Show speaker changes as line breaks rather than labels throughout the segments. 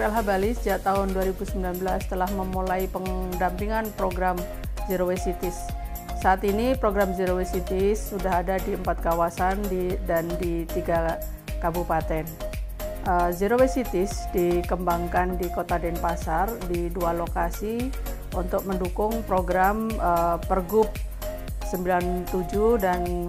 PPLH Bali sejak tahun 2019 telah memulai pendampingan program Zero Waste Cities. Saat ini program Zero Waste Cities sudah ada di 4 kawasan dan di 3 kabupaten. Zero Waste Cities dikembangkan di Kota Denpasar di 2 lokasi untuk mendukung program Pergub 97 dan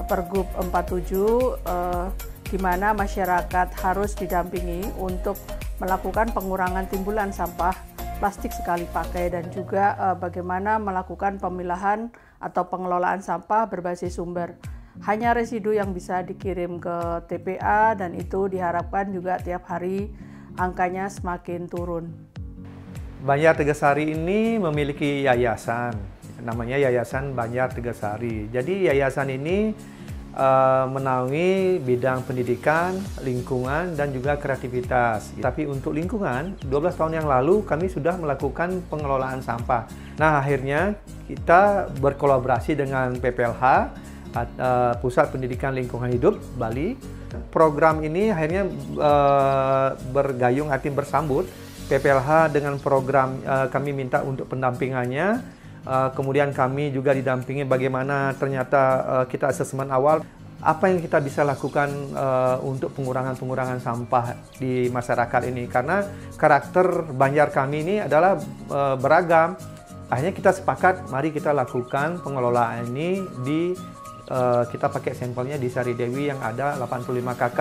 Pergub 47 di mana masyarakat harus didampingi untuk melakukan pengurangan timbulan sampah plastik sekali pakai dan juga bagaimana melakukan pemilahan atau pengelolaan sampah berbasis sumber. Hanya residu yang bisa dikirim ke TPA dan itu diharapkan juga tiap hari angkanya semakin turun.
Banjar Tegasari ini memiliki yayasan, namanya Yayasan Banjar Tegasari. Jadi yayasan ini menaungi bidang pendidikan, lingkungan, dan juga kreativitas. Tapi untuk lingkungan, 12 tahun yang lalu kami sudah melakukan pengelolaan sampah. Nah, akhirnya kita berkolaborasi dengan PPLH, Pusat Pendidikan Lingkungan Hidup Bali. Program ini akhirnya bergayung hati bersambut. PPLH dengan program kami minta untuk pendampingannya. Kemudian kami juga didampingi bagaimana ternyata kita asesmen awal apa yang kita bisa lakukan untuk pengurangan sampah di masyarakat ini, karena karakter Banjar kami ini adalah beragam. Akhirnya kita sepakat mari kita lakukan pengelolaan ini di kita pakai sampelnya di Sari Dewi yang ada 85 KK.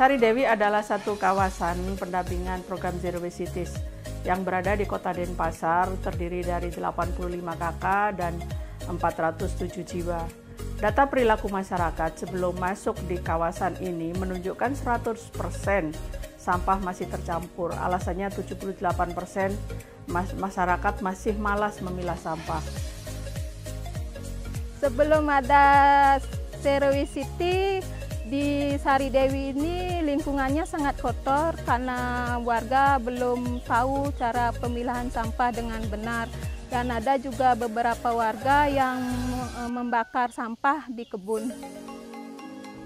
Sari Dewi adalah satu kawasan pendampingan program Zero Waste Cities yang berada di Kota Denpasar, terdiri dari 85 KK dan 407 jiwa. Data perilaku masyarakat sebelum masuk di kawasan ini menunjukkan 100% sampah masih tercampur. Alasannya 78% masyarakat masih malas memilah sampah.
Sebelum ada Zero Waste City, di Sari Dewi ini lingkungannya sangat kotor karena warga belum tahu cara pemilahan sampah dengan benar, dan ada juga beberapa warga yang membakar sampah di kebun.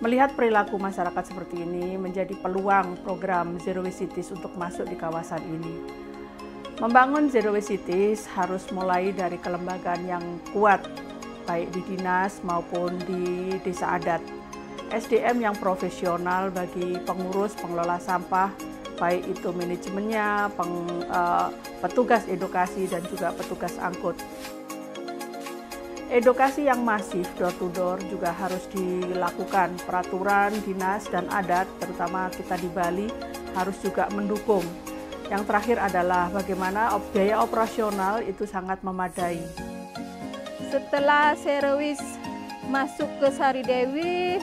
Melihat perilaku masyarakat seperti ini menjadi peluang program Zero Waste Cities untuk masuk di kawasan ini. Membangun Zero Waste Cities harus mulai dari kelembagaan yang kuat, baik di dinas maupun di desa adat. SDM yang profesional bagi pengurus pengelola sampah, baik itu manajemennya, petugas edukasi, dan juga petugas angkut. Edukasi yang masif door to door juga harus dilakukan. Peraturan dinas dan adat, terutama kita di Bali, harus juga mendukung. Yang terakhir adalah bagaimana biaya operasional itu sangat memadai.
Setelah Zero Waste masuk ke Sari Dewi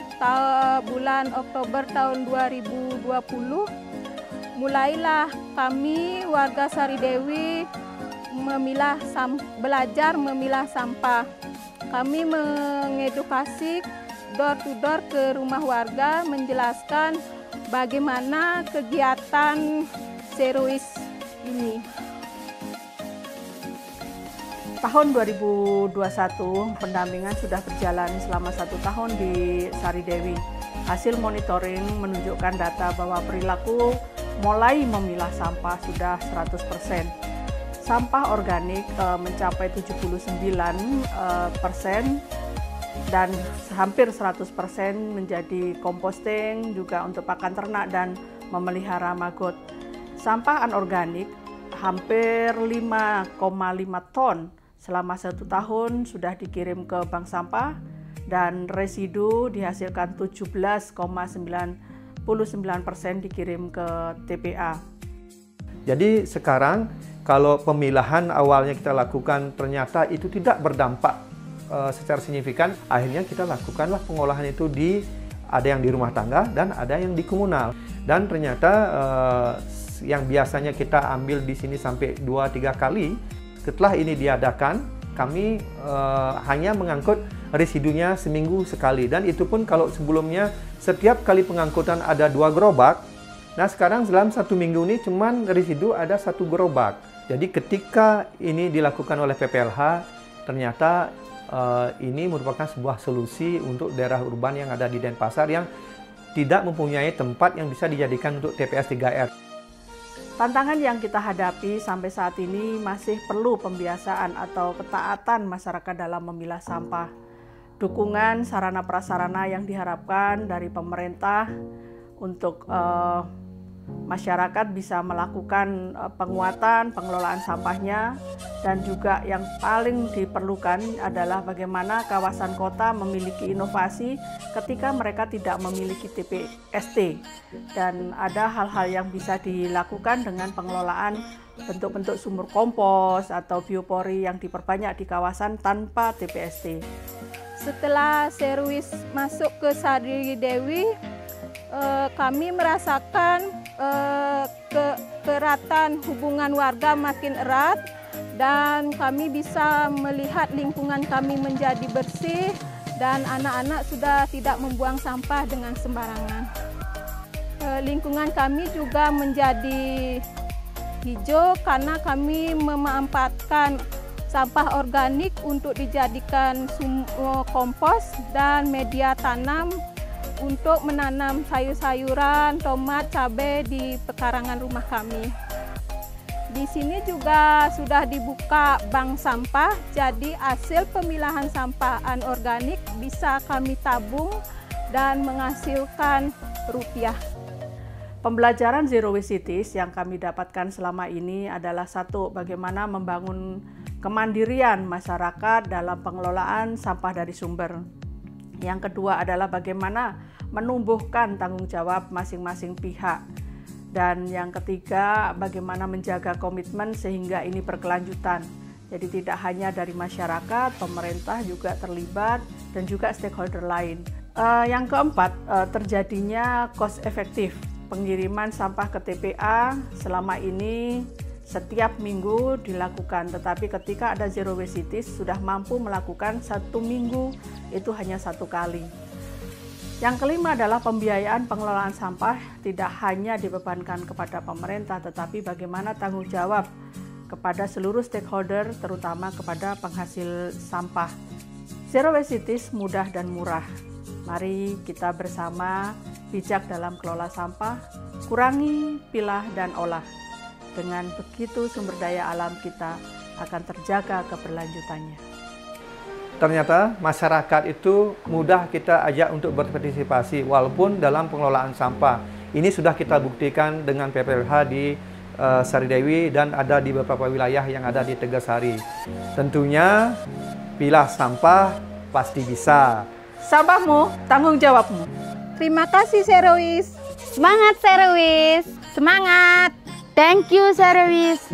bulan Oktober tahun 2020, mulailah kami warga Sari Dewi belajar memilah sampah. Kami mengedukasi door to door ke rumah warga, menjelaskan bagaimana kegiatan Zero Waste ini.
Tahun 2021, pendampingan sudah berjalan selama 1 tahun di Sari Dewi. Hasil monitoring menunjukkan data bahwa perilaku mulai memilah sampah sudah 100%. Sampah organik mencapai 79% dan hampir 100% menjadi composting, juga untuk pakan ternak dan memelihara magot. Sampah anorganik hampir 5,5 ton. Selama 1 tahun sudah dikirim ke bank sampah dan residu dihasilkan 17,99% dikirim ke TPA.
Jadi sekarang kalau pemilahan awalnya kita lakukan ternyata itu tidak berdampak secara signifikan, akhirnya kita lakukanlah pengolahan itu ada yang di rumah tangga dan ada yang di komunal. Dan ternyata yang biasanya kita ambil di sini sampai 2-3 kali, setelah ini diadakan, kami hanya mengangkut residunya seminggu sekali. Dan itu pun kalau sebelumnya setiap kali pengangkutan ada 2 gerobak, nah sekarang dalam 1 minggu ini cuman residu ada 1 gerobak. Jadi ketika ini dilakukan oleh PPLH, ternyata ini merupakan sebuah solusi untuk daerah urban yang ada di Denpasar yang tidak mempunyai tempat yang bisa dijadikan untuk TPS 3R.
Tantangan yang kita hadapi sampai saat ini masih perlu pembiasaan atau ketaatan masyarakat dalam memilah sampah. Dukungan sarana prasarana yang diharapkan dari pemerintah untuk masyarakat bisa melakukan penguatan pengelolaan sampahnya, dan juga yang paling diperlukan adalah bagaimana kawasan kota memiliki inovasi ketika mereka tidak memiliki TPST, dan ada hal-hal yang bisa dilakukan dengan pengelolaan bentuk-bentuk sumur kompos atau biopori yang diperbanyak di kawasan tanpa TPST.
Setelah Seruis masuk ke Sari Dewi, kami merasakan keeratan hubungan warga makin erat, dan kami bisa melihat lingkungan kami menjadi bersih dan anak-anak sudah tidak membuang sampah dengan sembarangan. Lingkungan kami juga menjadi hijau karena kami memanfaatkan sampah organik untuk dijadikan kompos dan media tanam untuk menanam sayur-sayuran, tomat, cabai di pekarangan rumah kami. Di sini juga sudah dibuka bank sampah, jadi hasil pemilahan sampah anorganik bisa kami tabung dan menghasilkan rupiah.
Pembelajaran Zero Waste Cities yang kami dapatkan selama ini adalah satu, bagaimana membangun kemandirian masyarakat dalam pengelolaan sampah dari sumber. Yang kedua adalah bagaimana menumbuhkan tanggung jawab masing-masing pihak. Dan yang ketiga, bagaimana menjaga komitmen sehingga ini berkelanjutan. Jadi tidak hanya dari masyarakat, pemerintah juga terlibat, dan juga stakeholder lain. Yang keempat, terjadinya cost efektif. Pengiriman sampah ke TPA selama ini setiap minggu dilakukan, tetapi ketika ada Zero Waste Cities sudah mampu melakukan 1 minggu itu hanya 1 kali. Yang kelima adalah pembiayaan pengelolaan sampah tidak hanya dibebankan kepada pemerintah, tetapi bagaimana tanggung jawab kepada seluruh stakeholder, terutama kepada penghasil sampah. Zero Waste Cities mudah dan murah. Mari kita bersama bijak dalam kelola sampah, kurangi, pilah, dan olah. Dengan begitu sumber daya alam kita akan terjaga keberlanjutannya.
Ternyata masyarakat itu mudah kita ajak untuk berpartisipasi walaupun dalam pengelolaan sampah. Ini sudah kita buktikan dengan PPLH di Sari Dewi dan ada di beberapa wilayah yang ada di Tegasari. Tentunya pilah sampah pasti bisa.
Sampahmu, tanggung jawabmu.
Terima kasih Seruis.
Semangat Seruis. Semangat. Thank you Seruis.